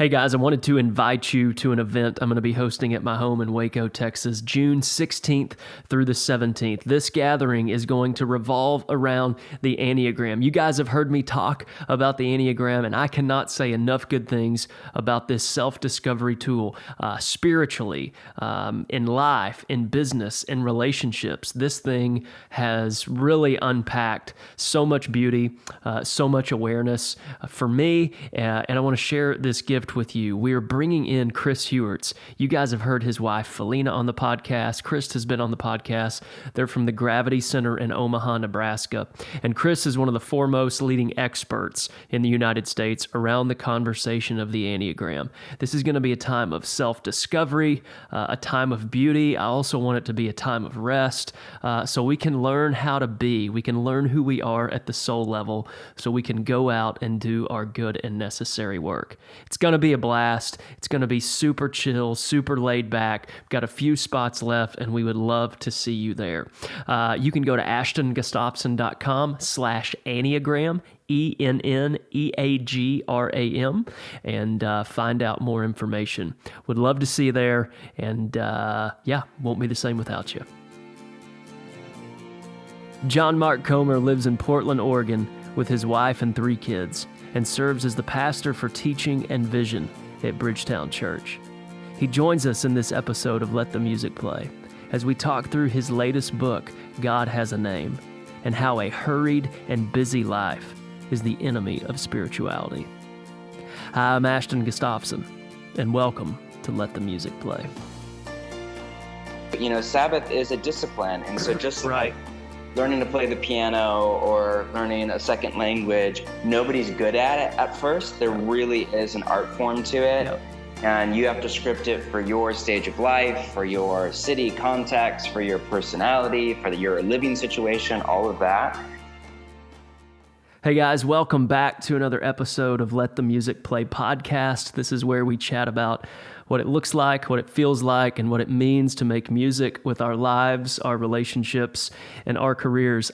Hey guys, I wanted to invite you to an event I'm going to be hosting at my home in Waco, Texas, June 16th through the 17th. This gathering is going to revolve around the Enneagram. You guys have heard me talk about the Enneagram, and I cannot say enough good things about this self-discovery tool spiritually, in life, in business, in relationships. This thing has really unpacked so much beauty, so much awareness for me, and I want to share this gift with you. We are bringing in Chris Hewerts. You guys have heard his wife, Felina, on the podcast. Chris has been on the podcast. They're from the Gravity Center in Omaha, Nebraska. And Chris is one of the foremost leading experts in the United States around the conversation of the Enneagram. This is going to be a time of self-discovery, a time of beauty. I also want it to be a time of rest, so we can learn how to be. We can learn who we are at the soul level so we can go out and do our good and necessary work. It's going to be a blast. It's going to be super chill, super laid back. We've got a few spots left, and we would love to see you there. You can go to ashtongustafson.com/Enneagram, ENNEAGRAM, and find out more information. Would love to see you there, and won't be the same without you. John Mark Comer lives in Portland, Oregon, with his wife and 3 kids, and serves as the pastor for teaching and vision at Bridgetown Church. He joins us in this episode of Let the Music Play as we talk through his latest book, God Has a Name, and how a hurried and busy life is the enemy of spirituality. Hi, I'm Ashton Gustafson, and welcome to Let the Music Play. You know, Sabbath is a discipline, and so just right. like learning to play the piano or learning a second language, nobody's good at it at first. There really is an art form to it. Yep. And you have to script it for your stage of life, for your city context, for your personality, for your living situation, all of that. Hey guys, welcome back to another episode of Let the Music Play podcast. This is where we chat about what it looks like, what it feels like, and what it means to make music with our lives, our relationships, and our careers.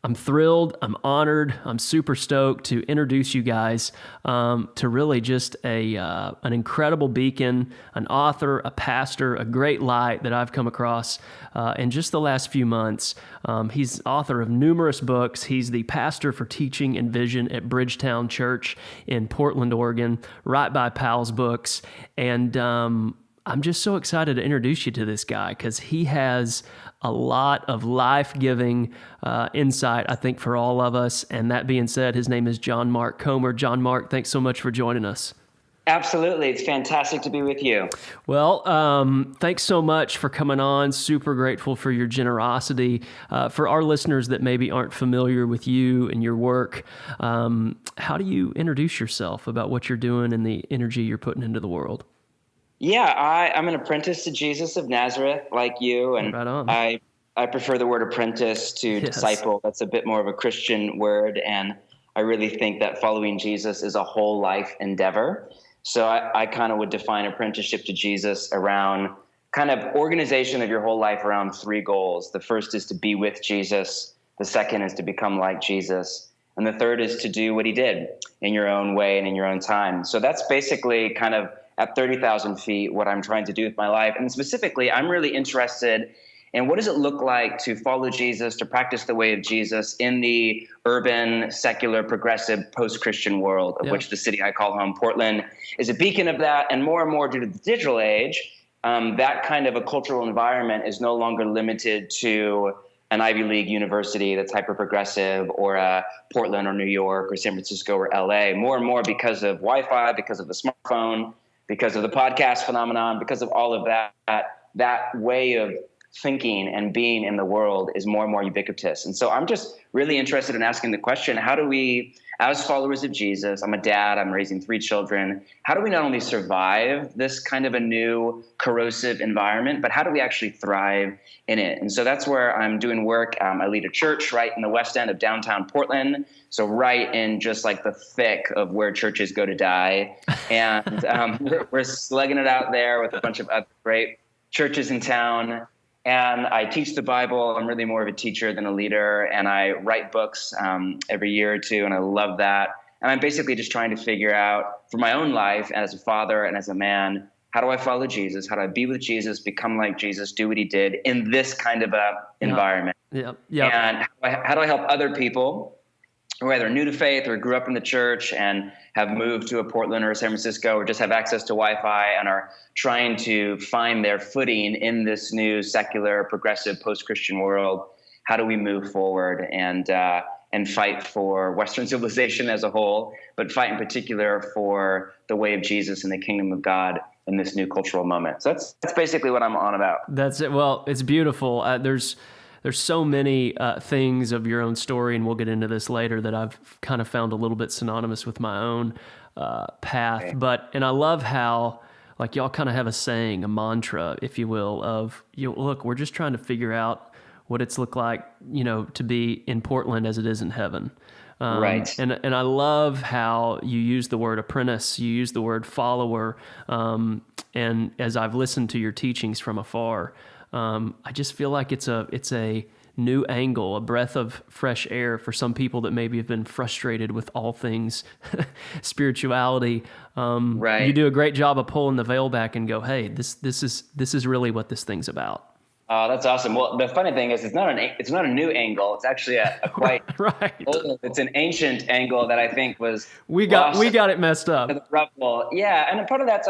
I'm thrilled, I'm honored, I'm super stoked to introduce you guys to really just an incredible beacon, an author, a pastor, a great light that I've come across in just the last few months. He's author of numerous books. He's the pastor for teaching and vision at Bridgetown Church in Portland, Oregon, right by Powell's Books. And I'm just so excited to introduce you to this guy because he has a lot of life-giving insight, I think, for all of us. And that being said, his name is John Mark Comer. John Mark, thanks so much for joining us. Absolutely. It's fantastic to be with you. Well, thanks so much for coming on. Super grateful for your generosity. For our listeners that maybe aren't familiar with you and your work, how do you introduce yourself about what you're doing and the energy you're putting into the world? Yeah, I'm an apprentice to Jesus of Nazareth, like you, and right on. I prefer the word apprentice to disciple. That's a bit more of a Christian word, and I really think that following Jesus is a whole life endeavor. So I kind of would define apprenticeship to Jesus around kind of organization of your whole life around 3 goals. The first is to be with Jesus. The second is to become like Jesus. And the third is to do what he did in your own way and in your own time. So that's basically kind of at 30,000 feet what I'm trying to do with my life. And specifically, I'm really interested in what does it look like to follow Jesus, to practice the way of Jesus in the urban, secular, progressive, post-Christian world, of which the city I call home, Portland, is a beacon of that. And more due to the digital age, that kind of a cultural environment is no longer limited to an Ivy League university that's hyper-progressive, or Portland or New York or San Francisco or LA. More and more because of Wi-Fi, because of the smartphone, because of the podcast phenomenon, because of all of that way of thinking and being in the world is more and more ubiquitous. And so I'm just really interested in asking the question, how do we, as followers of Jesus, I'm a dad, I'm raising 3 children, how do we not only survive this kind of a new corrosive environment, but how do we actually thrive in it? And so that's where I'm doing work. I lead a church right in the west end of downtown Portland, so right in just like the thick of where churches go to die. And we're slugging it out there with a bunch of other great churches in town. And I teach the Bible. I'm really more of a teacher than a leader. And I write books every year or two, and I love that. And I'm basically just trying to figure out for my own life as a father and as a man, how do I follow Jesus? How do I be with Jesus, become like Jesus, do what he did in this kind of a environment? Yeah. And how do I help other people who are either new to faith or grew up in the church and have moved to a Portland or a San Francisco or just have access to Wi-Fi and are trying to find their footing in this new secular, progressive, post-Christian world? How do we move forward and fight for Western civilization as a whole, but fight in particular for the way of Jesus and the kingdom of God in this new cultural moment? So that's basically what I'm on about. That's it. Well, it's beautiful. There's so many things of your own story, and we'll get into this later, that I've kind of found a little bit synonymous with my own path. Okay. And I love how, like, y'all kind of have a saying, a mantra, if you will, of, look, we're just trying to figure out what it's look like, to be in Portland as it is in heaven. Right. And I love how you use the word apprentice, you use the word follower. And as I've listened to your teachings from afar, I just feel like it's a new angle, a breath of fresh air for some people that maybe have been frustrated with all things spirituality. Right. You do a great job of pulling the veil back and go, hey, this is really what this thing's about. Oh, that's awesome. Well, the funny thing is, it's not a new angle. It's actually a quite right. old. It's an ancient angle that I think was we got it messed up. Yeah, and part of that's,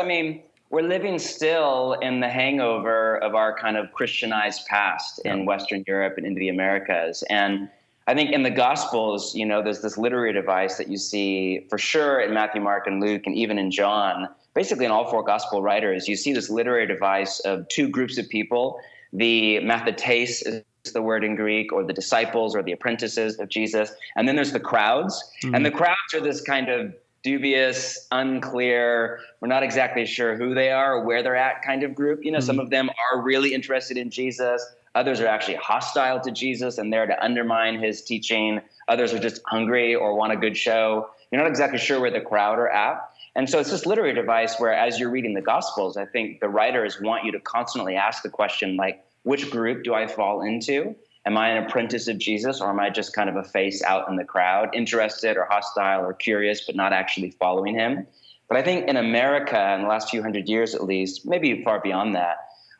we're living still in the hangover of our kind of Christianized past in Western Europe and into the Americas. And I think in the Gospels, there's this literary device that you see for sure in Matthew, Mark, and Luke, and even in John. Basically, in all four Gospel writers, you see this literary device of two groups of people. The mathetes is the word in Greek, or the disciples or the apprentices of Jesus. And then there's the crowds. Mm-hmm. And the crowds are this kind of dubious, unclear, we're not exactly sure who they are or where they're at kind of group. Some of them are really interested in Jesus. Others are actually hostile to Jesus and there to undermine his teaching. Others are just hungry or want a good show. You're not exactly sure where the crowd are at. And so it's this literary device where, as you're reading the Gospels, I think the writers want you to constantly ask the question, like, which group do I fall into? Am I an apprentice of Jesus, or am I just kind of a face out in the crowd, interested or hostile or curious, but not actually following him? But I think in America, in the last few hundred years at least, maybe far beyond that,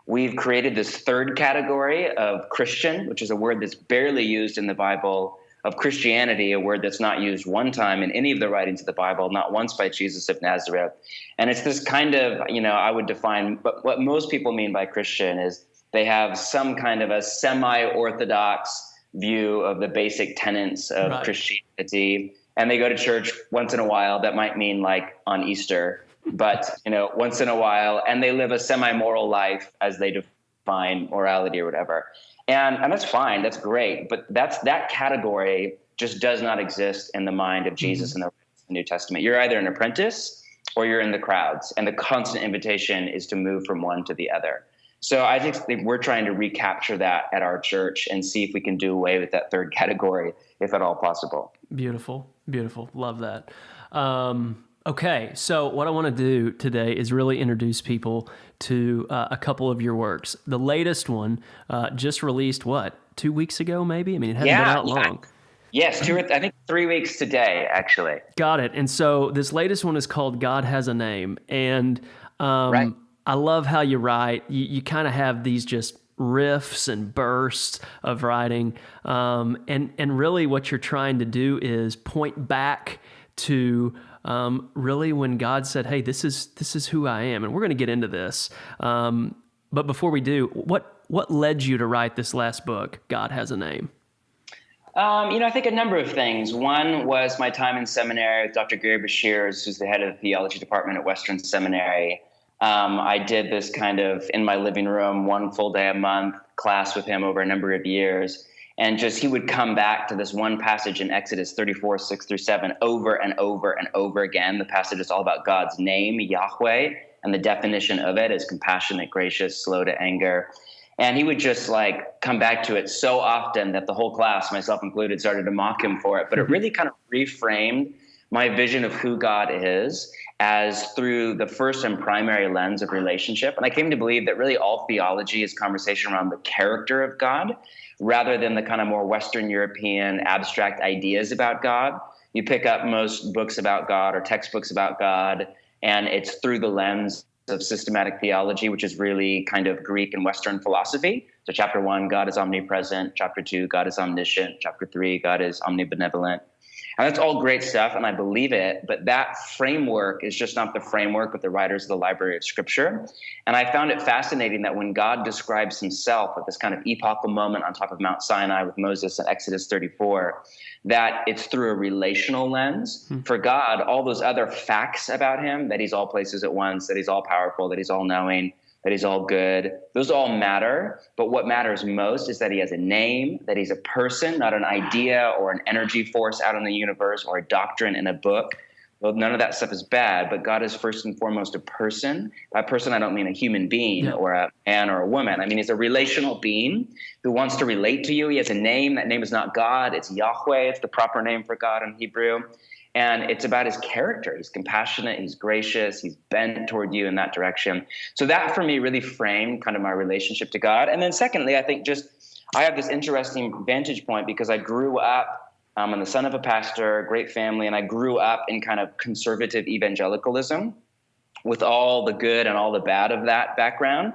we've created this third category of Christian, which is a word that's barely used in the Bible, of Christianity, a word that's not used one time in any of the writings of the Bible, not once by Jesus of Nazareth. And it's this kind of, I would define, but what most people mean by Christian is they have some kind of a semi-orthodox view of the basic tenets of right. Christianity. And they go to church once in a while. That might mean like on Easter, but, once in a while, and they live a semi-moral life as they define morality or whatever. And that's fine. That's great. But that category just does not exist in the mind of Jesus mm-hmm. in the New Testament. You're either an apprentice or you're in the crowds. And the constant invitation is to move from one to the other. So I think we're trying to recapture that at our church and see if we can do away with that third category, if at all possible. Beautiful. Beautiful. Love that. Okay, so what I want to do today is really introduce people to a couple of your works. The latest one just released, 2 weeks ago maybe? It hasn't been out long. Yes, I think 3 weeks today, actually. Got it. And so this latest one is called God Has a Name. And right. I love how you write. You kind of have these just riffs and bursts of writing. And really what you're trying to do is point back to really when God said, hey, this is who I am. And we're going to get into this. But before we do, what led you to write this last book, God Has a Name? I think a number of things. One was my time in seminary with Dr. Gary Bashirs, who's the head of the theology department at Western Seminary. I did this kind of in my living room, one full day a month class with him over a number of years. And just he would come back to this one passage in Exodus 34, 6-7 over and over and over again. The passage is all about God's name, Yahweh, and the definition of it is compassionate, gracious, slow to anger. And he would just come back to it so often that the whole class, myself included, started to mock him for it. But it really kind of reframed my vision of who God is as through the first and primary lens of relationship. And I came to believe that really all theology is conversation around the character of God rather than the kind of more Western European abstract ideas about God. You pick up most books about God or textbooks about God, and it's through the lens of systematic theology, which is really kind of Greek and Western philosophy. So chapter 1, God is omnipresent. Chapter 2, God is omniscient. Chapter 3, God is omnibenevolent. And that's all great stuff, and I believe it, but that framework is just not the framework of the writers of the Library of Scripture. And I found it fascinating that when God describes himself at this kind of epochal moment on top of Mount Sinai with Moses in Exodus 34, that it's through a relational lens. For God, all those other facts about him, that he's all places at once, that he's all powerful, that he's all knowing, that he's all good, those all matter. But what matters most is that he has a name, that he's a person, not an idea or an energy force out in the universe or a doctrine in a book. Well, none of that stuff is bad, but God is first and foremost a person. By person, I don't mean a human being or a man or a woman. I mean, he's a relational being who wants to relate to you. He has a name. That name is not God. It's Yahweh. It's the proper name for God in Hebrew. And it's about his character. He's compassionate. He's gracious. He's bent toward you in that direction. So that for me really framed kind of my relationship to God. And then secondly, I think just I have this interesting vantage point because I grew up, I'm the son of a pastor, great family, and I grew up in kind of conservative evangelicalism with all the good and all the bad of that background.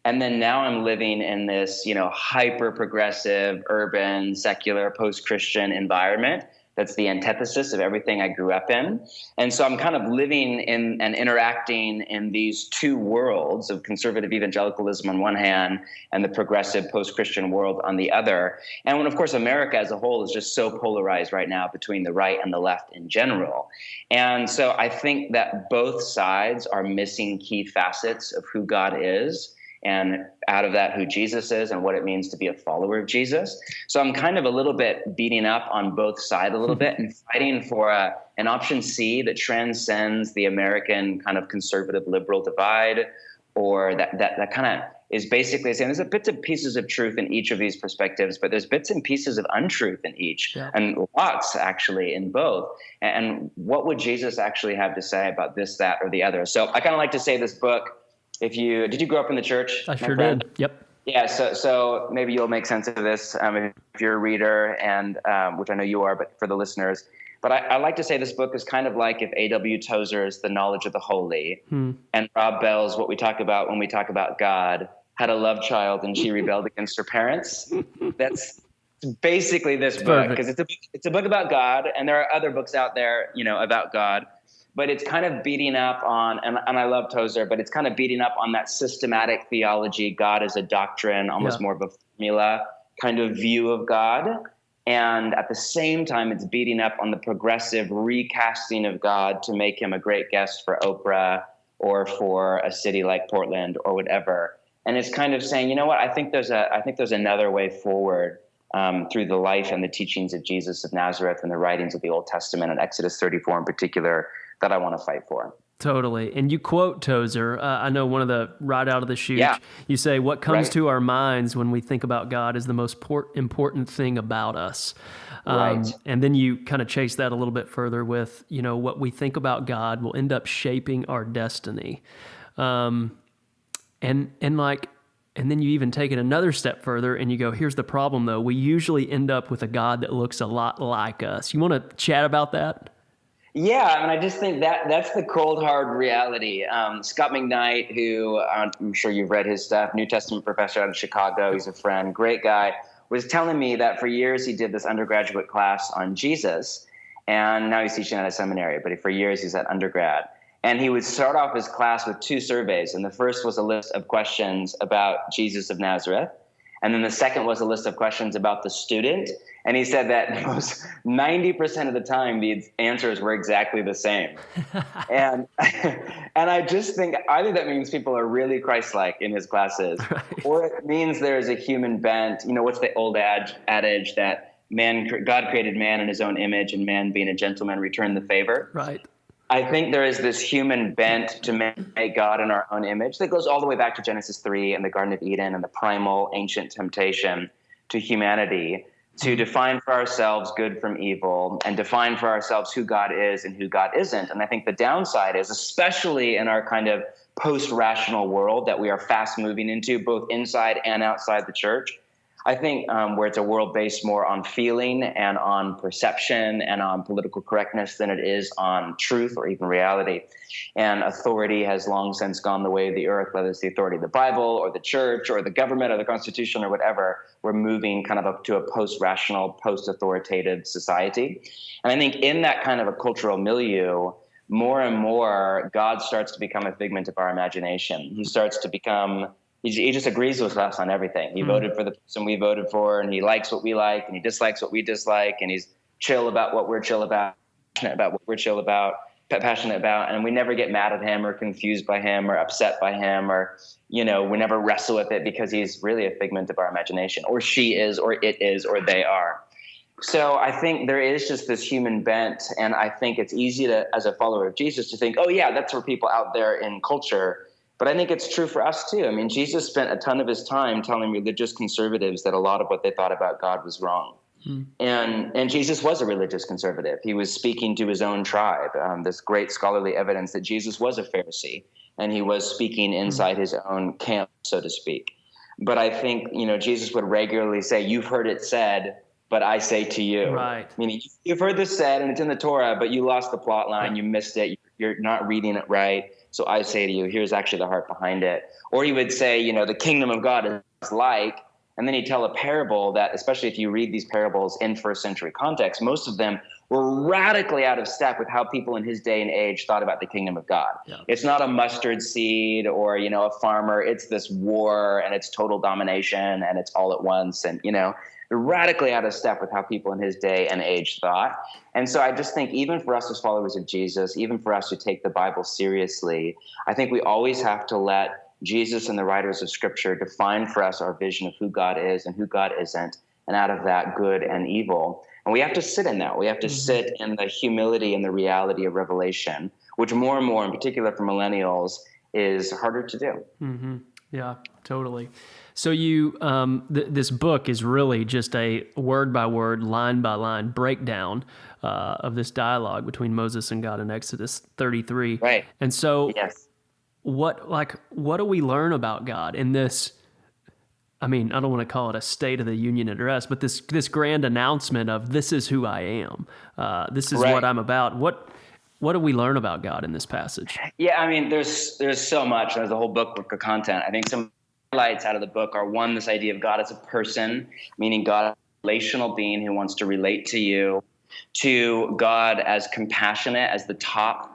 And then now I'm living in this, hyper progressive, urban, secular, post-Christian environment. That's the antithesis of everything I grew up in. And so I'm kind of living in and interacting in these two worlds of conservative evangelicalism on one hand and the progressive post-Christian world on the other. And when, of course, America as a whole is just so polarized right now between the right and the left in general. And so I think that both sides are missing key facets of who God is, and out of that, who Jesus is and what it means to be a follower of Jesus. So I'm kind of a little bit beating up on both sides a little bit and fighting for an option C that transcends the American kind of conservative liberal divide, or that kind of is basically saying there's bits and pieces of truth in each of these perspectives, but there's bits and pieces of untruth in each, and lots actually in both. And what would Jesus actually have to say about this, that, or the other? So I kind of like to say this book, did you grow up in the church? I sure did. Yep. Yeah. So maybe you'll make sense of this if you're a reader, and which I know you are, but for the listeners. But I like to say this book is kind of like if A.W. Tozer's The Knowledge of the Holy and Rob Bell's What We Talk About When We Talk About God had a love child and she rebelled against her parents. That's basically this book, because it's a book about God, and there are other books out there, about God. But it's kind of beating up on, and I love Tozer, but it's kind of beating up on that systematic theology, God as a doctrine, almost more of a formula kind of view of God. And at the same time, it's beating up on the progressive recasting of God to make him a great guest for Oprah or for a city like Portland or whatever. And it's kind of saying, you know what, I think there's another way forward through the life and the teachings of Jesus of Nazareth and the writings of the Old Testament, and Exodus 34 in particular, that I want to fight for. Totally. And you quote Tozer. I know one of the right out of the chute, you say, what comes to our minds when we think about God is the most important thing about us. And then you kind of chase that a little bit further with, what we think about God will end up shaping our destiny. And then you even take it another step further and you go, here's the problem though. We usually end up with a God that looks a lot like us. You want to chat about that? Yeah, and I just think that's the cold, hard reality. Scott McKnight, who I'm sure you've read his stuff, New Testament professor out of Chicago, he's a friend, great guy, was telling me that for years he did this undergraduate class on Jesus, and now he's teaching at a seminary, but for years he's at undergrad. And he would start off his class with two surveys, and the first was a list of questions about Jesus of Nazareth, and then the second was a list of questions about the student. And he said that most 90% of the time, the answers were exactly the same. And I think that means people are really Christ-like in his classes, or it means there's a human bent. What's the old adage that God created man in his own image, and man being a gentleman returned the favor? Right. I think there is this human bent to make God in our own image that goes all the way back to Genesis 3 and the Garden of Eden and the primal ancient temptation to humanity, to define for ourselves good from evil and define for ourselves who God is and who God isn't. And I think the downside is, especially in our kind of post-rational world that we are fast moving into, both inside and outside the church, I think where it's a world based more on feeling and on perception and on political correctness than it is on truth or even reality. And authority has long since gone the way of the earth, whether it's the authority of the Bible or the church or the government or the Constitution or whatever. We're moving kind of up to a post-rational, post-authoritative society. And I think in that kind of a cultural milieu, more and more, God starts to become a figment of our imagination. He starts to become, he just agrees with us on everything. He voted for the person we voted for, and he likes what we like, and he dislikes what we dislike, and he's chill about what we're chill about, passionate about what we're passionate about, and we never get mad at him or confused by him or upset by him, or, we never wrestle with it because he's really a figment of our imagination, or she is, or it is, or they are. So I think there is just this human bent, and I think it's easy to, as a follower of Jesus, to think, oh yeah, that's for people out there in culture. But I think it's true for us too. I mean, Jesus spent a ton of his time telling religious conservatives that a lot of what they thought about God was wrong. And Jesus was a religious conservative. He was speaking to his own tribe. This great scholarly evidence that Jesus was a Pharisee, and he was speaking inside his own camp, so to speak. But I think, Jesus would regularly say, you've heard it said, but I say to you. Right. Meaning, you've heard this said, and it's in the Torah, but you lost the plot line, you missed it, you're not reading it right. So I say to you, here's actually the heart behind it. Or he would say, the kingdom of God is like, and then he'd tell a parable that, especially if you read these parables in first century context, most of them were radically out of step with how people in his day and age thought about the kingdom of God. Yeah. It's not a mustard seed or, a farmer. It's this war, and it's total domination, and it's all at once. And, radically out of step with how people in his day and age thought. And so I just think even for us as followers of Jesus, even for us who take the Bible seriously, I think we always have to let Jesus and the writers of Scripture define for us our vision of who God is and who God isn't, and out of that, good and evil. And we have to sit in that. We have to sit in the humility and the reality of revelation, which more and more, in particular for millennials, is harder to do. Mm-hmm. Yeah, totally. So this book is really just a word-by-word, line-by-line breakdown of this dialogue between Moses and God in Exodus 33. Right. And so yes. What do we learn about God in this? I mean, I don't want to call it a State of the Union address, but this grand announcement of this is who I am. This is what I'm about. What do we learn about God in this passage? Yeah, I mean, there's so much. There's a whole book of content. I think some highlights out of the book are, one, this idea of God as a person, meaning God as a relational being who wants to relate to you. Two, God as compassionate as the top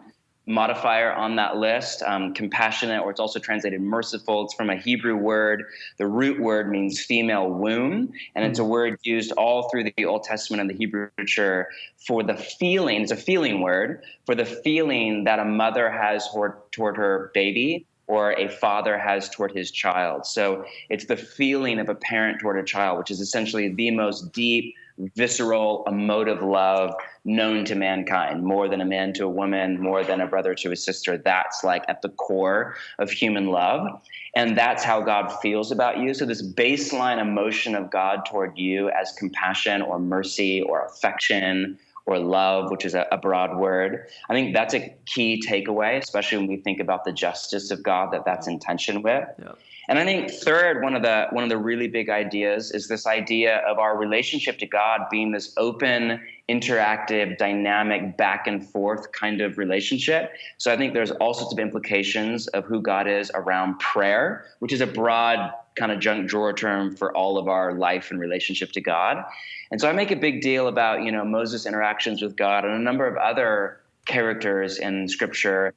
modifier on that list. Compassionate, or it's also translated merciful. It's from a Hebrew word. The root word means female womb, and it's a word used all through the Old Testament and the Hebrew literature for the feeling. It's a feeling word for the feeling that a mother has toward her baby, or a father has toward his child. So it's the feeling of a parent toward a child, which is essentially the most deep, visceral, emotive love known to mankind, more than a man to a woman, more than a brother to a sister. That's like at the core of human love. And that's how God feels about you. So this baseline emotion of God toward you as compassion or mercy or affection or love, which is a broad word, I think that's a key takeaway, especially when we think about the justice of God that's in tension with. Yeah. And I think third, one of the really big ideas is this idea of our relationship to God being this open, interactive, dynamic, back and forth kind of relationship. So I think there's all sorts of implications of who God is around prayer, which is a broad kind of junk drawer term for all of our life and relationship to God. And so I make a big deal about, Moses' interactions with God and a number of other characters in Scripture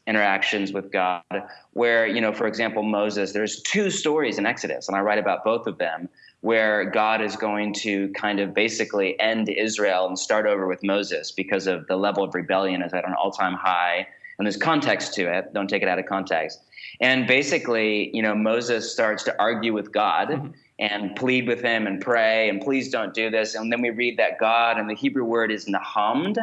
interactions with God, where, for example, Moses, there's two stories in Exodus, and I write about both of them, where God is going to kind of basically end Israel and start over with Moses because of the level of rebellion is at an all-time high. And there's context to it. Don't take it out of context. And basically, Moses starts to argue with God and plead with him and pray, and please don't do this. And then we read that God, and the Hebrew word is nahamd,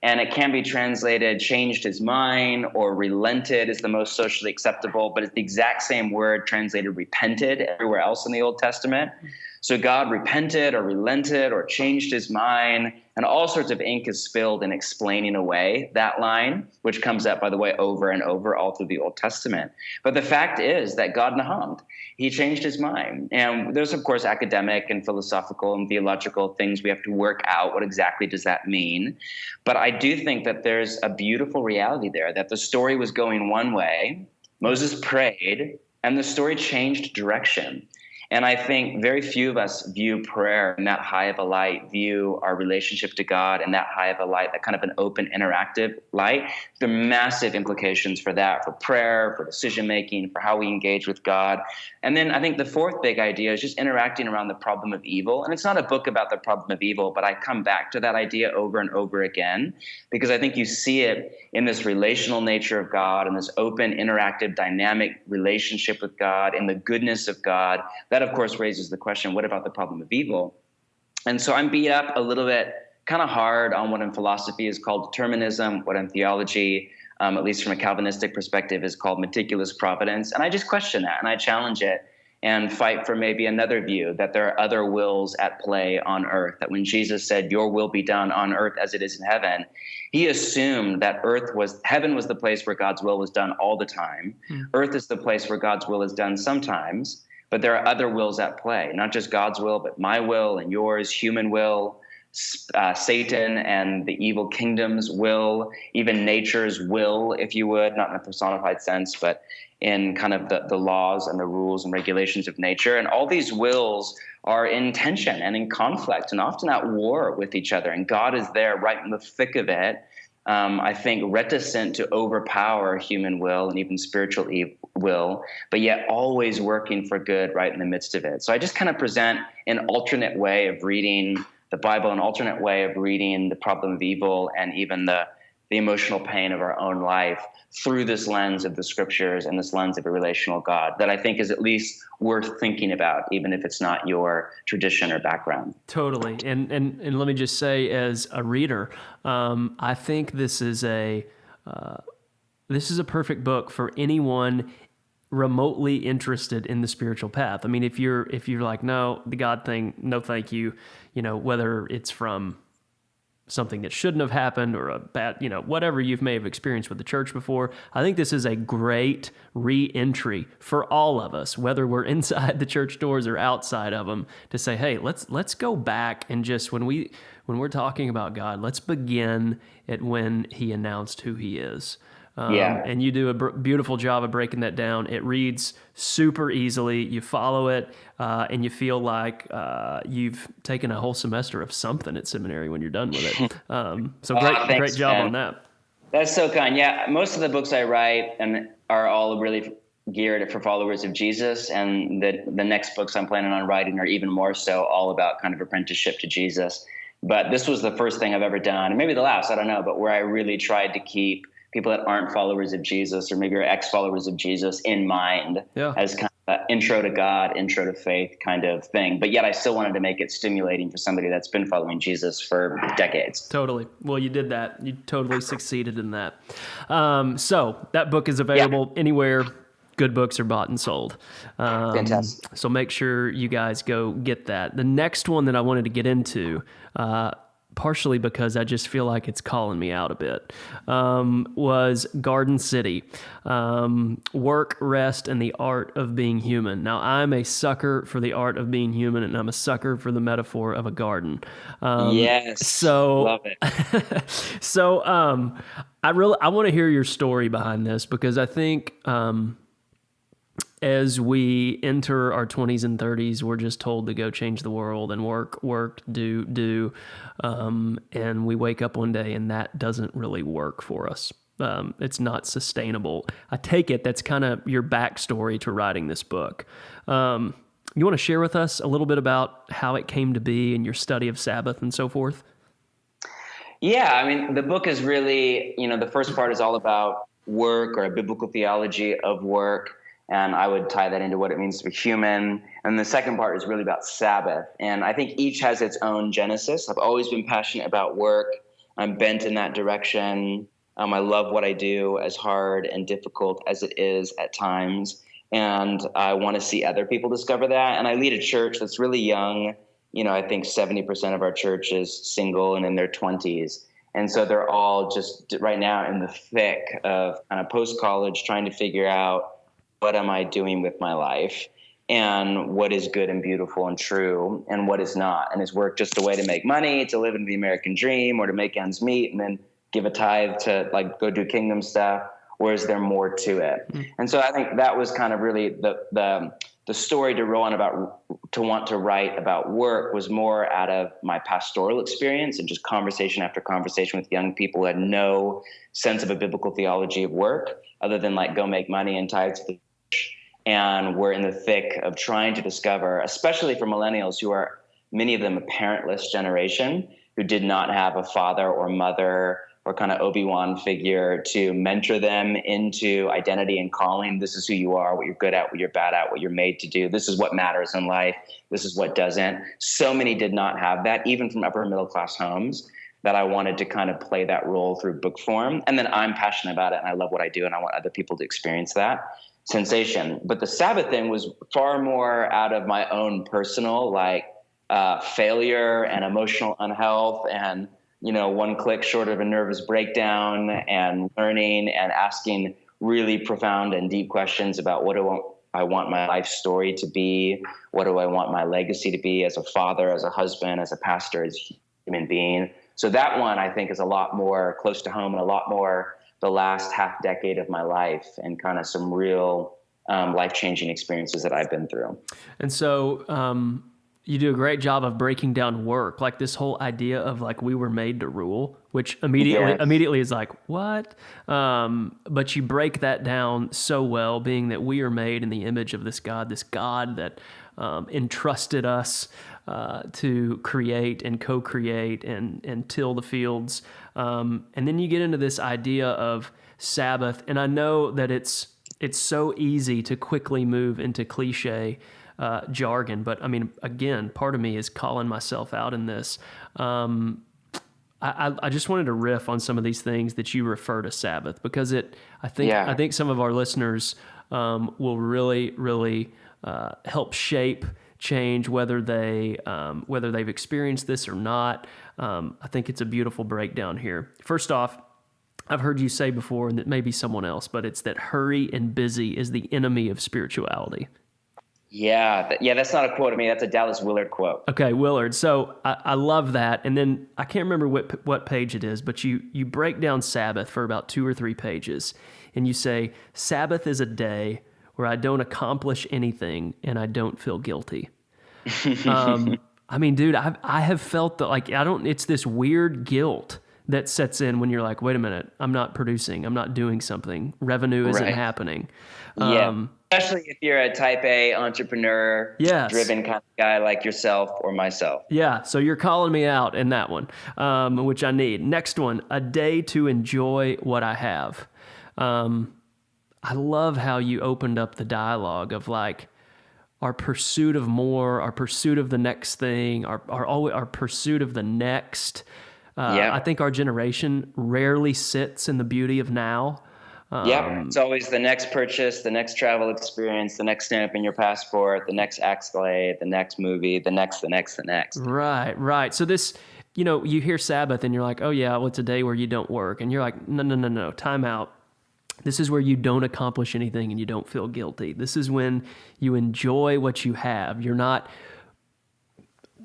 and it can be translated changed his mind, or relented is the most socially acceptable, but it's the exact same word translated repented everywhere else in the Old Testament. So God repented or relented or changed his mind, and all sorts of ink is spilled in explaining away that line, which comes up, by the way, over and over all through the Old Testament. But the fact is that God nahamed. He changed his mind. And there's, of course, academic and philosophical and theological things we have to work out. What exactly does that mean? But I do think that there's a beautiful reality there, that the story was going one way, Moses prayed, and the story changed direction. And I think very few of us view prayer in that high of a light, view our relationship to God in that high of a light, that kind of an open, interactive light. There are massive implications for that, for prayer, for decision-making, for how we engage with God. And then I think the fourth big idea is just interacting around the problem of evil. And it's not a book about the problem of evil, but I come back to that idea over and over again, because I think you see it in this relational nature of God, and this open, interactive, dynamic relationship with God, and the goodness of God. That, of course, raises the question, what about the problem of evil? And so I'm beat up a little bit, kind of hard on what in philosophy is called determinism, what in theology, at least from a Calvinistic perspective, is called meticulous providence. And I just question that, and I challenge it and fight for maybe another view, that there are other wills at play on earth, that when Jesus said, your will be done on earth as it is in heaven, he assumed that heaven was the place where God's will was done all the time. Earth is the place where God's will is done sometimes. But there are other wills at play, not just God's will, but my will and yours, human will, Satan and the evil kingdom's will, even nature's will, if you would, not in a personified sense, but in kind of the laws and the rules and regulations of nature. And all these wills are in tension and in conflict and often at war with each other. And God is there right in the thick of it. I think reticent to overpower human will and even spiritual will, but yet always working for good right in the midst of it. So I just kind of present an alternate way of reading the Bible, an alternate way of reading the problem of evil and even the emotional pain of our own life through this lens of the scriptures and this lens of a relational God that I think is at least worth thinking about, even if it's not your tradition or background. Totally. And let me just say, as a reader, I think this is a perfect book for anyone remotely interested in the spiritual path. I mean, if you're like, no, the God thing, no thank you, whether it's from something that shouldn't have happened or a bad, whatever you may have experienced with the church before, I think this is a great re-entry for all of us, whether we're inside the church doors or outside of them, to say, hey, let's go back and just, when we're talking about God, let's begin at when he announced who he is. And you do a beautiful job of breaking that down. It reads super easily. You follow it, and you feel like you've taken a whole semester of something at seminary when you're done with it. So great job on that. That's so kind. Yeah, most of the books I write are all really geared for followers of Jesus, and the next books I'm planning on writing are even more so all about kind of apprenticeship to Jesus. But this was the first thing I've ever done, and maybe the last, I don't know, but where I really tried to keep people that aren't followers of Jesus, or maybe are ex-followers of Jesus, in mind as kind of an intro to God, intro to faith kind of thing. But yet I still wanted to make it stimulating for somebody that's been following Jesus for decades. Totally. Well, you did that. You totally succeeded in that. So that book is available anywhere good books are bought and sold. Fantastic. So make sure you guys go get that. The next one that I wanted to get into, partially because I just feel like it's calling me out a bit, was Garden City, Work, Rest, and the Art of Being Human. Now, I'm a sucker for the art of being human, and I'm a sucker for the metaphor of a garden. Yes, so love it. So I want to hear your story behind this, because I think as we enter our 20s and 30s, we're just told to go change the world and work, do. And we wake up one day and that doesn't really work for us. It's not sustainable. I take it that's kind of your backstory to writing this book. You want to share with us a little bit about how it came to be and your study of Sabbath and so forth? Yeah, I mean, the book is really, the first part is all about work, or a biblical theology of work. And I would tie that into what it means to be human. And the second part is really about Sabbath. And I think each has its own genesis. I've always been passionate about work. I'm bent in that direction. I love what I do, as hard and difficult as it is at times. And I want to see other people discover that. And I lead a church that's really young. I think 70% of our church is single and in their 20s. And so they're all just right now in the thick of kind of post-college, trying to figure out, what am I doing with my life, and what is good and beautiful and true, and what is not. And is work just a way to make money, to live in the American dream, or to make ends meet and then give a tithe to go do kingdom stuff? Or is there more to it? And so I think that was kind of really the story to roll on to want to write about work, was more out of my pastoral experience and just conversation after conversation with young people who had no sense of a biblical theology of work other than go make money and tithe to the church. And we're in the thick of trying to discover, especially for millennials who are, many of them, a parentless generation who did not have a father or mother or kind of Obi-Wan figure to mentor them into identity and calling. This is who you are, what you're good at, what you're bad at, what you're made to do. This is what matters in life. This is what doesn't. So many did not have that, even from upper middle class homes, that I wanted to kind of play that role through book form. And then I'm passionate about it and I love what I do and I want other people to experience that sensation. But the Sabbath thing was far more out of my own personal failure and emotional unhealth and one click short of a nervous breakdown, and learning and asking really profound and deep questions about what do I want my life story to be? What do I want my legacy to be as a father, as a husband, as a pastor, as a human being? So that one, I think, is a lot more close to home and a lot more the last half decade of my life and kind of some real life-changing experiences that I've been through. And so, you do a great job of breaking down work, like this whole idea of we were made to rule, which immediately is what? But you break that down so well, being that we are made in the image of this God that entrusted us to create and co-create and till the fields. And then you get into this idea of Sabbath, and I know that it's so easy to quickly move into cliche jargon, but I mean, again, part of me is calling myself out in this. I just wanted to riff on some of these things that you refer to Sabbath, because I think some of our listeners will really help shape change, whether they've experienced this or not. I think it's a beautiful breakdown here. First off, I've heard you say before, and it may be someone else, but it's that hurry and busy is the enemy of spirituality. Yeah, that's not a quote of me. That's a Dallas Willard quote. Okay, Willard. So I love that. And then I can't remember what page it is, but you break down Sabbath for about 2 or 3 pages, and you say, Sabbath is a day where I don't accomplish anything and I don't feel guilty. I mean, dude, I have felt that it's this weird guilt that sets in when you're like, wait a minute, I'm not producing, I'm not doing something, revenue isn't happening. Especially if you're a type A entrepreneur, driven kind of guy like yourself or myself. Yeah, so you're calling me out in that one, which I need. Next one, a day to enjoy what I have. I love how you opened up the dialogue of our pursuit of more, our pursuit of the next thing, our pursuit of the next. I think our generation rarely sits in the beauty of now. It's always the next purchase, the next travel experience, the next stamp in your passport, the next accolade, the next movie, the next. Right. So this, you hear Sabbath and you're like, oh yeah, well, it's a day where you don't work. And you're like, no, time out. This is where you don't accomplish anything and you don't feel guilty. This is when you enjoy what you have. You're not,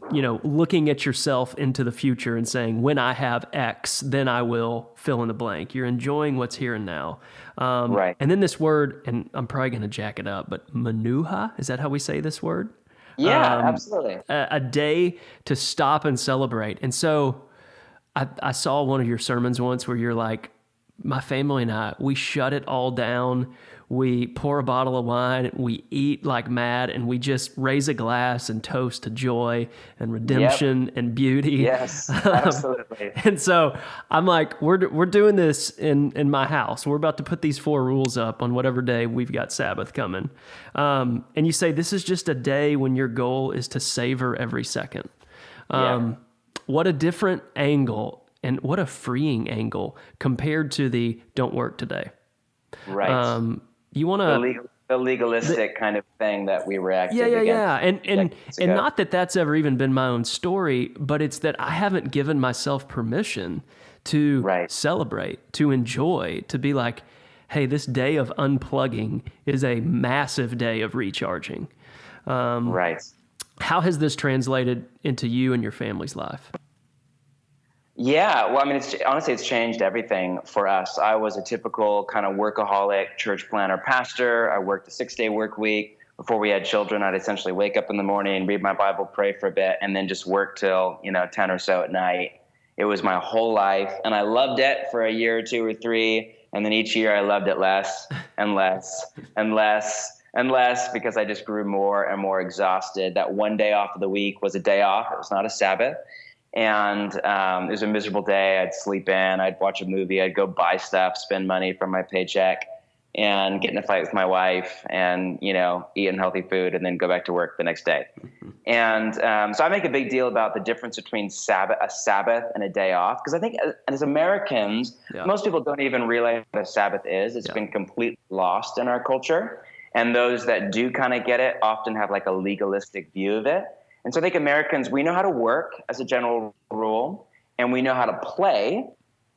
looking at yourself into the future and saying, when I have X, then I will fill in the blank. You're enjoying what's here and now. Right. And then this word, and I'm probably going to jack it up, but manuha, is that how we say this word? Yeah, absolutely. A day to stop and celebrate. And so I saw one of your sermons once where you're like, my family and I, we shut it all down. We pour a bottle of wine, we eat like mad, and we just raise a glass and toast to joy and redemption and beauty. Yes, absolutely. And so I'm like, we're doing this in my house. We're about to put these 4 rules up on whatever day we've got Sabbath coming. And you say this is just a day when your goal is to savor every second. What a different angle and what a freeing angle compared to the don't work today. Right. You want to the legalistic kind of thing that we reacted Yeah. against And decades ago. not that that's ever even been my own story, but it's that I haven't given myself permission to Right. celebrate, to enjoy, to be like, hey, this day of unplugging is a massive day of recharging. Right. How has this translated into you and your family's life? Yeah, well, I mean, honestly, it's changed everything for us. I was a typical kind of workaholic church planner pastor. I worked a 6-day work week. Before we had children, I'd essentially wake up in the morning, read my Bible, pray for a bit, and then just work till 10 or so at night. It was my whole life, and I loved it for a year or 2 or 3, and then each year I loved it less and less and less and less because I just grew more and more exhausted. That one day off of the week was a day off. It was not a Sabbath. And it was a miserable day. I'd sleep in, I'd watch a movie, I'd go buy stuff, spend money from my paycheck, and get in a fight with my wife and, eat unhealthy food and then go back to work the next day. And so I make a big deal about the difference between a Sabbath and a day off. Because I think as Americans, most people don't even realize what a Sabbath is. It's been completely lost in our culture. And those that do kind of get it often have like a legalistic view of it. And so I think Americans, we know how to work as a general rule, and we know how to play,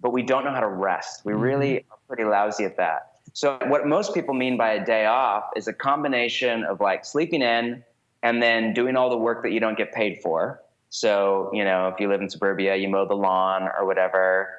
but we don't know how to rest. We really are pretty lousy at that. So what most people mean by a day off is a combination of like sleeping in and then doing all the work that you don't get paid for. So, if you live in suburbia, you mow the lawn or whatever,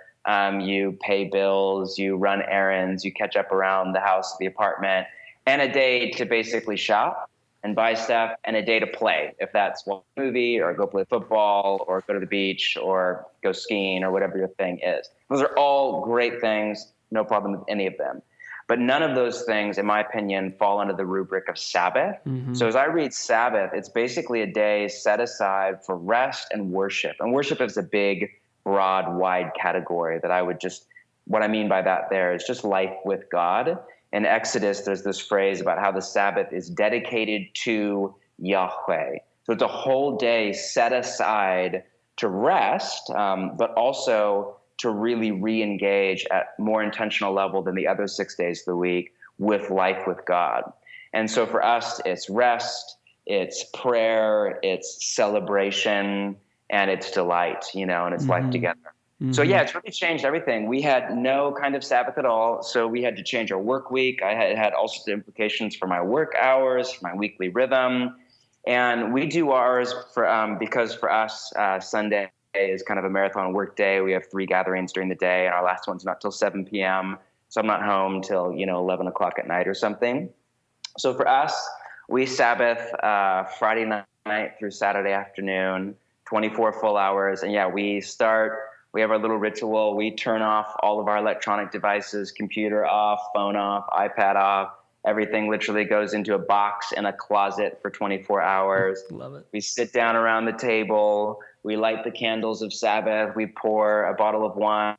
you pay bills, you run errands, you catch up around the house, the apartment, and a day to basically shop and buy stuff, and a day to play, if that's watch a movie or go play football or go to the beach or go skiing or whatever your thing is. Those are all great things, no problem with any of them. But none of those things, in my opinion, fall under the rubric of Sabbath. So as I read Sabbath, it's basically a day set aside for rest and worship. And worship is a big, broad, wide category that what I mean by that there is just life with God. In Exodus, there's this phrase about how the Sabbath is dedicated to Yahweh. So it's a whole day set aside to rest, but also to really re-engage at more intentional level than the other 6 days of the week with life with God. And so for us, it's rest, it's prayer, it's celebration, and it's delight, and it's life together. So yeah, it's really changed everything. We had no kind of Sabbath at all, so we had to change our work week. It had all sorts of implications for my work hours, for my weekly rhythm, and we do ours because for us Sunday is kind of a marathon work day. We have 3 gatherings during the day, and our last one's not till 7 p.m. So I'm not home till 11 o'clock at night or something. So for us, we Sabbath Friday night through Saturday afternoon, 24 full hours, and yeah, we have our little ritual. We turn off all of our electronic devices, computer off, phone off, iPad off. Everything literally goes into a box in a closet for 24 hours. Love it. We sit down around the table. We light the candles of Sabbath. We pour a bottle of wine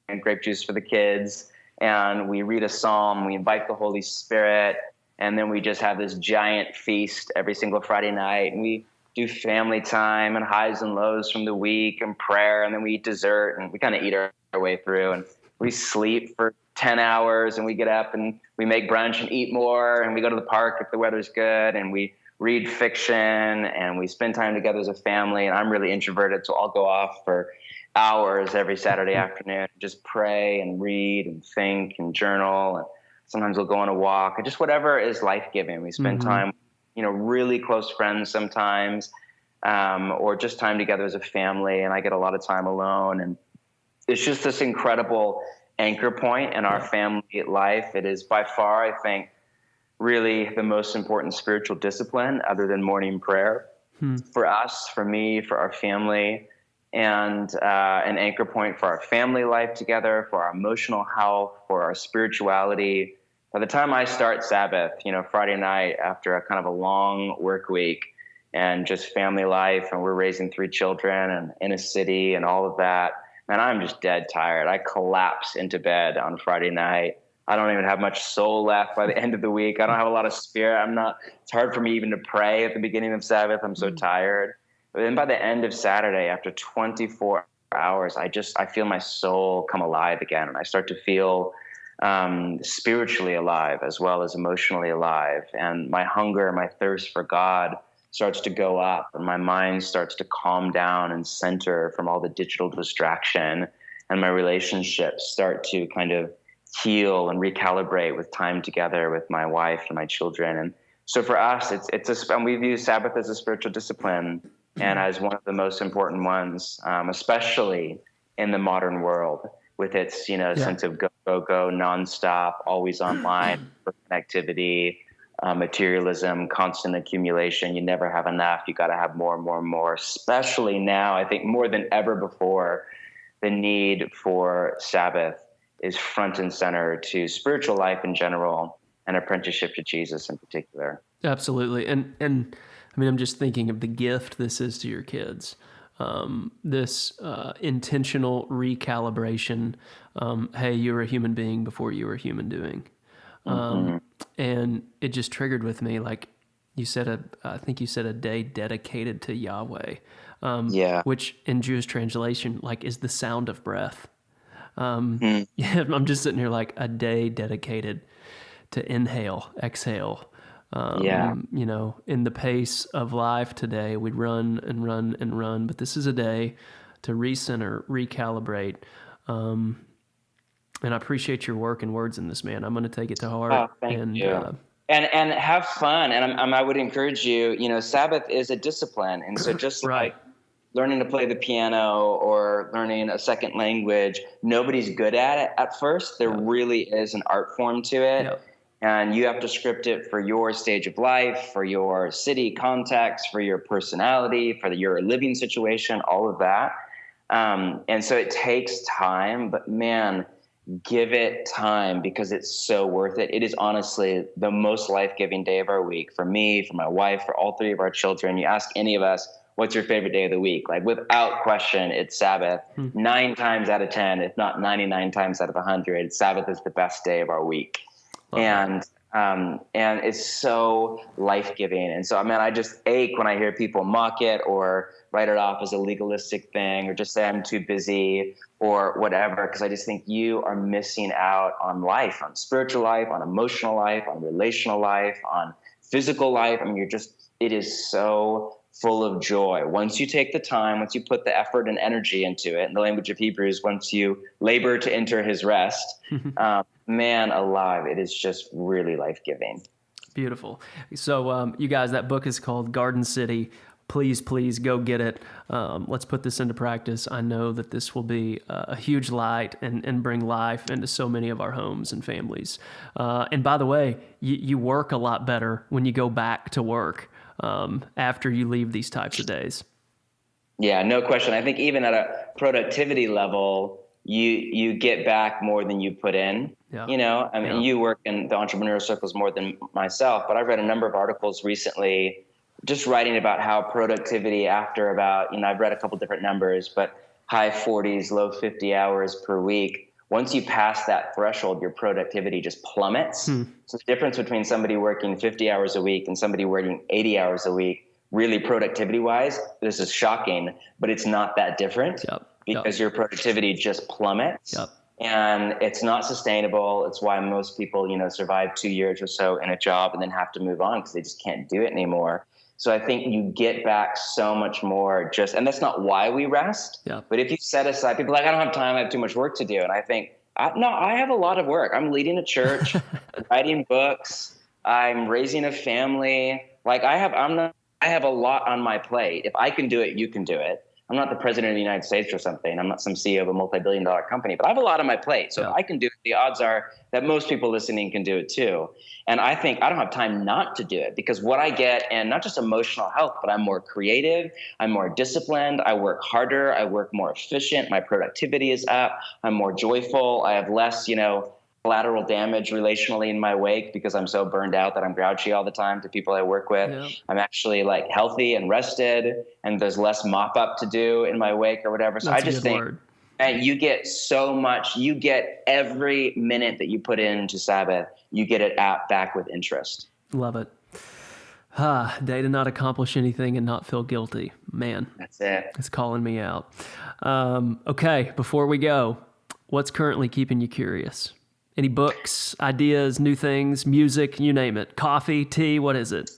and grape juice for the kids. And we read a psalm. We invite the Holy Spirit. And then we just have this giant feast every single Friday night. And we do family time and highs and lows from the week and prayer, and then we eat dessert, and we kind of eat our way through, and we sleep for 10 hours, and we get up and we make brunch and eat more, and we go to the park if the weather's good, and we read fiction, and we spend time together as a family. And I'm really introverted, so I'll go off for hours every Saturday afternoon, just pray and read and think and journal, and sometimes we'll go on a walk, and just whatever is life-giving. We spend time really close friends sometimes, or just time together as a family. And I get a lot of time alone. And it's just this incredible anchor point in our family life. It is by far, I think, really the most important spiritual discipline other than morning prayer for us, for me, for our family, and an anchor point for our family life together, for our emotional health, for our spirituality. By the time I start Sabbath, Friday night after a kind of a long work week and just family life, and we're raising 3 children and in a city and all of that, man, I'm just dead tired. I collapse into bed on Friday night. I don't even have much soul left by the end of the week. I don't have a lot of spirit. It's hard for me even to pray at the beginning of Sabbath. I'm so tired. But then by the end of Saturday, after 24 hours, I feel my soul come alive again. And I start to feel spiritually alive as well as emotionally alive. And my hunger, my thirst for God starts to go up, and my mind starts to calm down and center from all the digital distraction. And my relationships start to kind of heal and recalibrate with time together with my wife and my children. And so for us, and we view Sabbath as a spiritual discipline and as one of the most important ones, especially in the modern world with its, sense of go, go, go, nonstop, always online, connectivity, materialism, constant accumulation. You never have enough. You got to have more and more and more, especially now, I think more than ever before, the need for Sabbath is front and center to spiritual life in general and apprenticeship to Jesus in particular. Absolutely. And I mean, I'm just thinking of the gift this is to your kids. This intentional recalibration. Hey, you're a human being before you were a human doing. And it just triggered with me, like I think you said a day dedicated to Yahweh, which in Jewish translation, like, is the sound of breath. Yeah, I'm just sitting here like a day dedicated to inhale, exhale. In the pace of life today, we run and run and run, but this is a day to recenter, recalibrate. And I appreciate your work and words in this, man. I'm going to take it to heart. Oh, thank you. And have fun. And I would encourage you, Sabbath is a discipline. And so just right. like learning to play the piano or learning a second language, nobody's good at it at first. There really is an art form to it. Yep. And you have to script it for your stage of life, for your city context, for your personality, for your living situation, all of that. And so it takes time, but man, give it time because it's so worth it. It is honestly the most life-giving day of our week for me, for my wife, for all three of our children. You ask any of us, what's your favorite day of the week? Like, without question, it's Sabbath. 9 times out of 10, if not 99 times out of 100, Sabbath is the best day of our week. And it's so life-giving. And so, I just ache when I hear people mock it or write it off as a legalistic thing or just say I'm too busy or whatever, because I just think you are missing out on life, on spiritual life, on emotional life, on relational life, on physical life. It is so full of joy. Once you take the time, once you put the effort and energy into it, in the language of Hebrews, once you labor to enter his rest, man alive, it is just really life-giving. Beautiful. So you guys, that book is called Garden City. Please go get it. Let's put this into practice. I know that this will be a huge light and bring life into so many of our homes and families. And by the way, you work a lot better when you go back to work after you leave these types of days. Yeah, no question. I think even at a productivity level, you get back more than you put in. Yeah. You work in the entrepreneurial circles more than myself, but I've read a number of articles recently just writing about how productivity after about, I've read a couple different numbers, but high 40s, low 50 hours per week. Once you pass that threshold, your productivity just plummets. So the difference between somebody working 50 hours a week and somebody working 80 hours a week, really productivity wise, this is shocking, but it's not that different because your productivity just plummets. And it's not sustainable. It's why most people, survive 2 years or so in a job and then have to move on because they just can't do it anymore. So I think you get back so much more and that's not why we rest. But if you set aside, people are like, I don't have time, I have too much work to do. And I think, I have a lot of work. I'm leading a church, writing books, I'm raising a family. Like I have a lot on my plate. If I can do it, you can do it. I'm not the president of the United States or something. I'm not some CEO of a multi-billion-dollar company, but I have a lot on my plate. So if I can do it, the odds are that most people listening can do it too. And I think I don't have time not to do it because what I get, and not just emotional health, but I'm more creative, I'm more disciplined, I work harder, I work more efficient, my productivity is up, I'm more joyful, I have less, collateral damage relationally in my wake because I'm so burned out that I'm grouchy all the time to people I work with. I'm actually like healthy and rested and there's less mop up to do in my wake or whatever. So I just think and you get so much, you get every minute that you put into Sabbath, you get it back with interest. Love it. Day to not accomplish anything and not feel guilty. Man, that's it. It's calling me out. Okay. Before we go, what's currently keeping you curious? Any books, ideas, new things, music, you name it. Coffee, tea, what is it?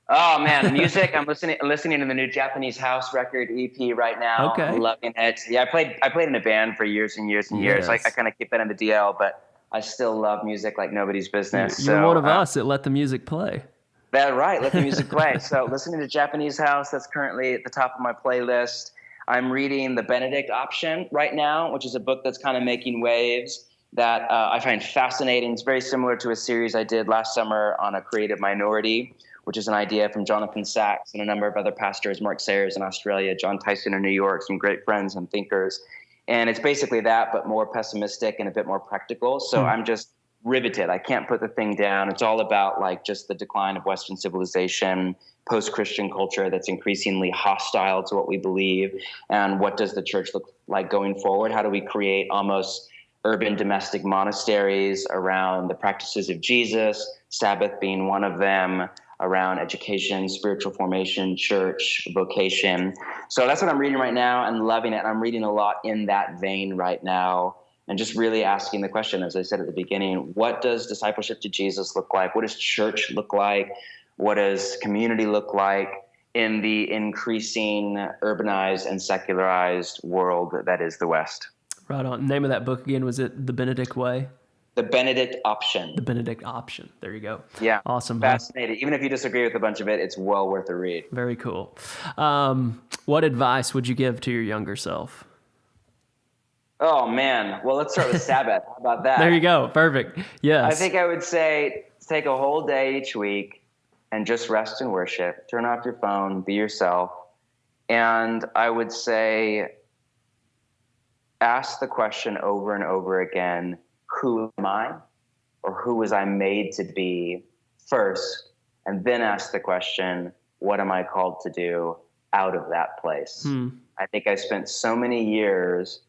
Oh man, music! I'm listening to the new Japanese house record EP right now. Okay. I'm loving it. Yeah, I played in a band for years and years and years. I kind of keep that in the DL, but I still love music like nobody's business. You're one of us that let the music play. That's right. Let the music play. So listening to Japanese house, that's currently at the top of my playlist. I'm reading The Benedict Option right now, which is a book that's kind of making waves that I find fascinating. It's very similar to a series I did last summer on a creative minority, which is an idea from Jonathan Sachs and a number of other pastors, Mark Sayers in Australia, John Tyson in New York, some great friends and thinkers. And it's basically that, but more pessimistic and a bit more practical. So I'm just riveted. I can't put the thing down. It's all about like just the decline of Western civilization, post-Christian culture that's increasingly hostile to what we believe. And what does the church look like going forward? How do we create almost urban domestic monasteries around the practices of Jesus, Sabbath being one of them, around education, spiritual formation, church, vocation. So that's what I'm reading right now and loving it. I'm reading a lot in that vein right now and just really asking the question, as I said at the beginning, what does discipleship to Jesus look like? What does church look like? What does community look like in the increasing urbanized and secularized world that is the West? Right on. Name of that book again, was it The Benedict Way? The Benedict Option. The Benedict Option. There you go. Yeah. Awesome. Fascinating. Even if you disagree with a bunch of it, it's well worth a read. Very cool. What advice would you give to your younger self? Oh, man. Well, let's start with Sabbath. How about that? There you go. Perfect. Yes. I think I would say take a whole day each week and just rest and worship. Turn off your phone. Be yourself. And I would say ask the question over and over again, who am I, or who was I made to be first, and then ask the question, what am I called to do out of that place? I think I spent so many years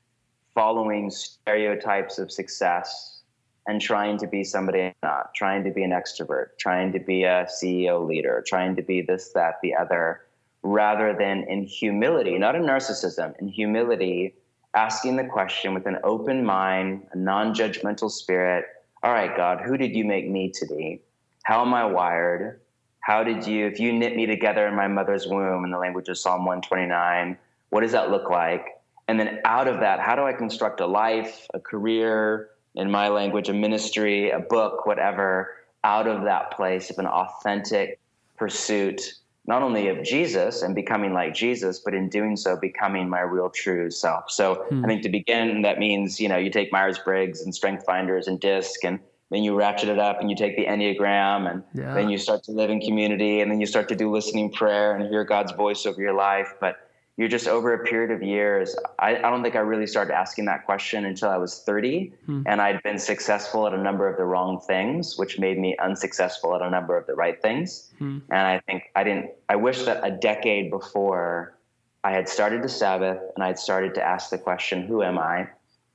following stereotypes of success and trying to be somebody I'm not, trying to be an extrovert, trying to be a CEO leader, trying to be this, that, the other, rather than in humility, not in narcissism, in humility, asking the question with an open mind, a non-judgmental spirit. All right, God, who did you make me to be? How am I wired? How did you, if you knit me together in my mother's womb, in the language of Psalm 129, what does that look like? And then out of that, how do I construct a life, a career, in my language, a ministry, a book, whatever, out of that place of an authentic pursuit, not only of Jesus and becoming like Jesus, but in doing so, becoming my real true self. So I think to begin, that means, you take Myers-Briggs and Strength Finders and DISC, and then you ratchet it up and you take the Enneagram, and then you start to live in community, and then you start to do listening prayer and hear God's voice over your life. But you're just over a period of years. I don't think I really started asking that question until I was 30, and I'd been successful at a number of the wrong things, which made me unsuccessful at a number of the right things. And I think I wish that a decade before I had started the Sabbath and I'd started to ask the question, who am I?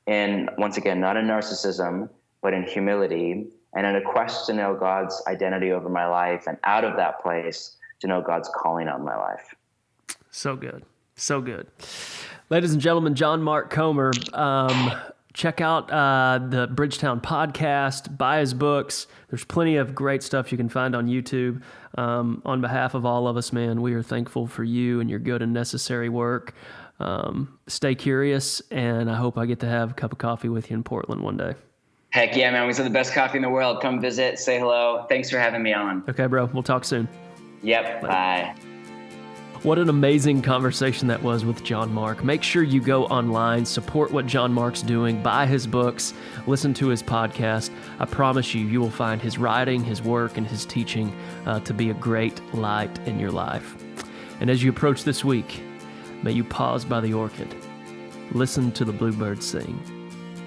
And once again, not in narcissism, but in humility and in a quest to know God's identity over my life, and out of that place to know God's calling on my life. So good. So good. Ladies and gentlemen, John Mark Comer. Check out the Bridgetown podcast, buy his books. There's plenty of great stuff you can find on YouTube. On behalf of all of us, man, we are thankful for you and your good and necessary work. Stay curious, and I hope I get to have a cup of coffee with you in Portland one day. Heck yeah, man. We said the best coffee in the world. Come visit, say hello. Thanks for having me on. Okay, bro. We'll talk soon. Yep. Later. Bye. What an amazing conversation that was with John Mark. Make sure you go online, support what John Mark's doing, buy his books, listen to his podcast. I promise you will find his writing, his work, and his teaching to be a great light in your life. And as you approach this week, may you pause by the orchid, listen to the bluebirds sing,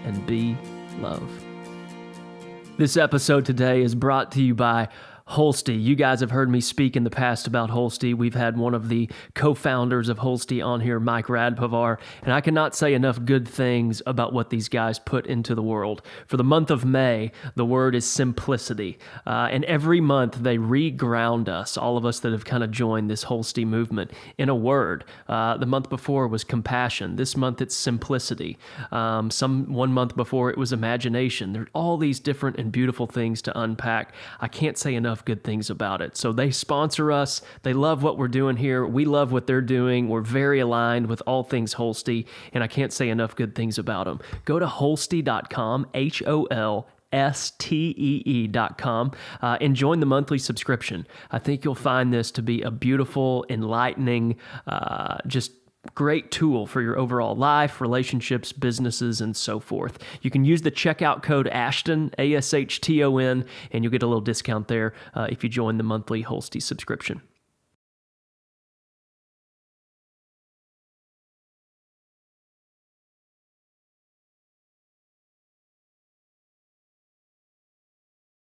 and be love. This episode today is brought to you by Holsti. You guys have heard me speak in the past about Holsti. We've had one of the co-founders of Holsti on here, Mike Radpavar, and I cannot say enough good things about what these guys put into the world. For the month of May, the word is simplicity. And every month they reground us, all of us that have kind of joined this Holsti movement, in a word. The month before was compassion. This month it's simplicity. One month before it was imagination. There are all these different and beautiful things to unpack. I can't say enough good things about it. So they sponsor us. They love what we're doing here. We love what they're doing. We're very aligned with all things Holsti, and I can't say enough good things about them. Go to holstee.com, HOLSTEE.com, and join the monthly subscription. I think you'll find this to be a beautiful, enlightening, just great tool for your overall life, relationships, businesses, and so forth. You can use the checkout code Ashton, ASHTON, and you'll get a little discount there if you join the monthly Holsti subscription.